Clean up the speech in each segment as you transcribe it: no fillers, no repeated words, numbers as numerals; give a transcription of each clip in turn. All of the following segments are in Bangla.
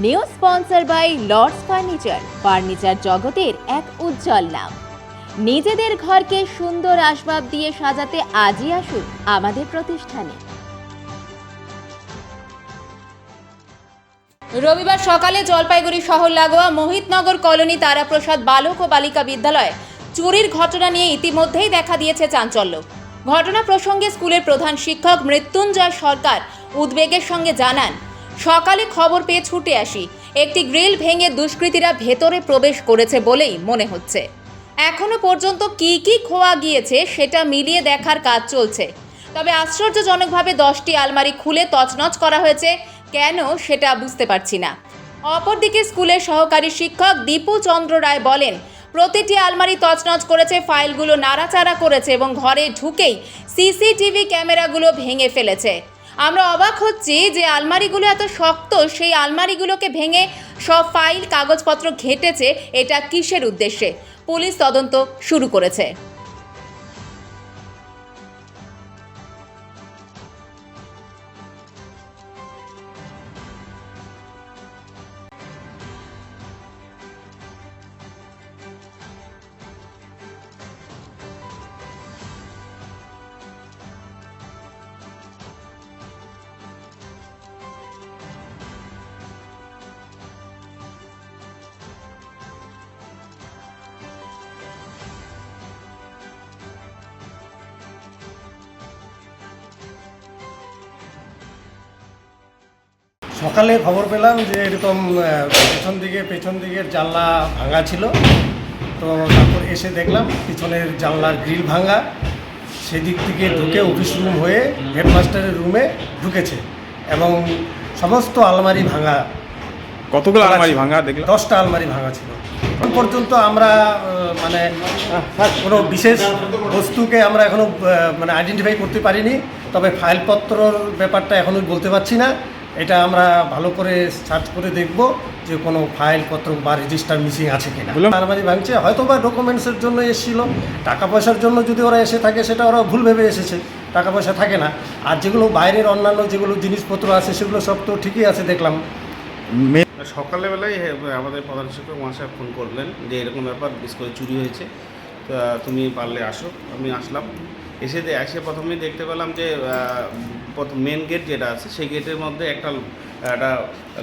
New sponsor by Lords furniture জগতের এক উজ্জ্বল নাম। নিজেদের ঘরকে সুন্দর আসবাব দিয়ে সাজাতে আজই আসুন আমাদের প্রতিষ্ঠানে। রবিবার সকালে জলপাইগুড়ি শহর লাগোয়া মোহিতনগর কলোনি তারাপ্রসাদ বালক ও বালিকা বিদ্যালয়ে চুরির ঘটনা নিয়ে ইতিমধ্যেই দেখা দিয়েছে চাঞ্চল্য। ঘটনা প্রসঙ্গে স্কুলের প্রধান শিক্ষক মৃত্যুঞ্জয় সরকার উদ্বেগের সঙ্গে জানান, সকালে খবর পেয়ে ছুটে আসি, একটি গ্রিল ভেঙে দুষ্কৃতীরা ভেতরে প্রবেশ করেছে বলেই মনে হচ্ছে। এখনো পর্যন্ত কি খোয়া গিয়েছে সেটা মিলিয়ে দেখার কাজ চলছে। তবে আশ্চর্যজনকভাবে 10টি আলমারি খুলে তছনছ করা হয়েছে, কেন সেটা বুঝতে পারছি না। অপরদিকে স্কুলের সহকারী শিক্ষক দীপু চন্দ্র রায় বলেন, প্রতিটি আলমারি তছনছ করেছে, ফাইলগুলো নাড়াচাড়া করেছে এবং ঘরে ঢুকেই সিসিটিভি ক্যামেরাগুলো ভেঙে ফেলেছে। আমরা অবাক হচ্ছি যে আলমারিগুলো এত শক্ত, সেই আলমারিগুলোকে ভেঙে সব ফাইল কাগজপত্র ঘেটেছে, এটা কিসের উদ্দেশ্যে? পুলিশ তদন্ত শুরু করেছে। সকালে খবর পেলাম যে এরকম পেছন দিকের জানলা ভাঙা ছিল। তো তারপর এসে দেখলাম পিছনের জানলার গ্রিল ভাঙা, সেদিক থেকে ঢুকে অফিস রুম হয়ে হেডমাস্টারের রুমে ঢুকেছে এবং সমস্ত আলমারি ভাঙা। কতগুলো আলমারি ভাঙা দেখলাম? 10টা আলমারি ভাঙা ছিল। এখন পর্যন্ত আমরা কোনো বিশেষ বস্তুকে আমরা এখনও আইডেন্টিফাই করতে পারিনি। তবে ফাইলপত্রর ব্যাপারটা এখনও বলতে পারছি না। এটা আমরা ভালো করে সার্চ করে দেখব যে কোনো ফাইলপত্র বা রেজিস্টার মিসিং আছে কিনা। আলমারি ভাঙছে হয়তো বা ডকুমেন্টসের জন্য এসেছিল, টাকা পয়সার জন্য যদি ওরা এসে থাকে সেটা ওরা ভুল ভেবে এসেছে, টাকা পয়সা থাকে না। আর যেগুলো বাইরের অন্যান্য যেগুলো জিনিসপত্র আছে সেগুলো সব তো ঠিকই আছে দেখলাম। সকালবেলায় আমাদের প্রধান শিক্ষক মহাশয় ফোন করলেন যে এরকম ব্যাপার স্কুলে চুরি হয়েছে, তা তুমি পারলে আসো। আমি আসলাম। এসে প্রথমেই দেখতে পেলাম যে মেন গেট যেটা আছে সেই গেটের মধ্যে একটা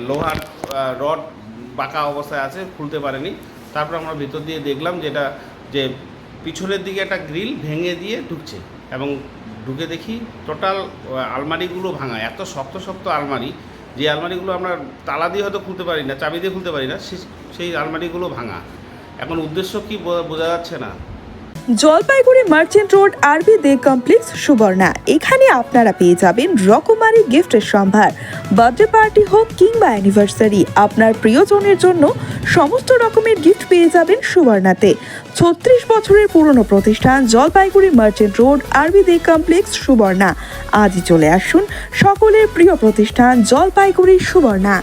লোহার রড বাঁকা অবস্থায় আছে, খুলতে পারেনি। তারপর আমরা ভিতর দিয়ে দেখলাম যেটা যে পিছনের দিকে একটা গ্রিল ভেঙে দিয়ে ঢুকছে এবং ঢুকে দেখি টোটাল আলমারিগুলো ভাঙা। এত শক্ত আলমারি, যে আলমারিগুলো আমরা তালা দিয়ে হয়তো খুলতে পারি না, চাবি দিয়ে খুলতে পারি না, সেই আলমারিগুলো ভাঙা। এখন উদ্দেশ্য কি বোঝা যাচ্ছে না। জলপাইগুড়ি মার্চেন্ট রোড আরবি দে কমপ্লেক্স সুবর্ণা। এখানে আপনারা পেয়ে যাবেন রকমারি গিফটের সম্ভার। বার্থডে পার্টি হোক কিংবা অ্যানিভার্সারি, আপনার প্রিয়জনের জন্য সমস্ত রকমের গিফট পেয়ে যাবেন সুবর্ণাতে। 36 বছরের পুরনো প্রতিষ্ঠান জলপাইগুড়ি মার্চেন্ট রোড আরবি দে কমপ্লেক্স সুবর্ণা। আজই চলে আসুন সকলের প্রিয় প্রতিষ্ঠান জলপাইগুড়ি সুবর্ণা।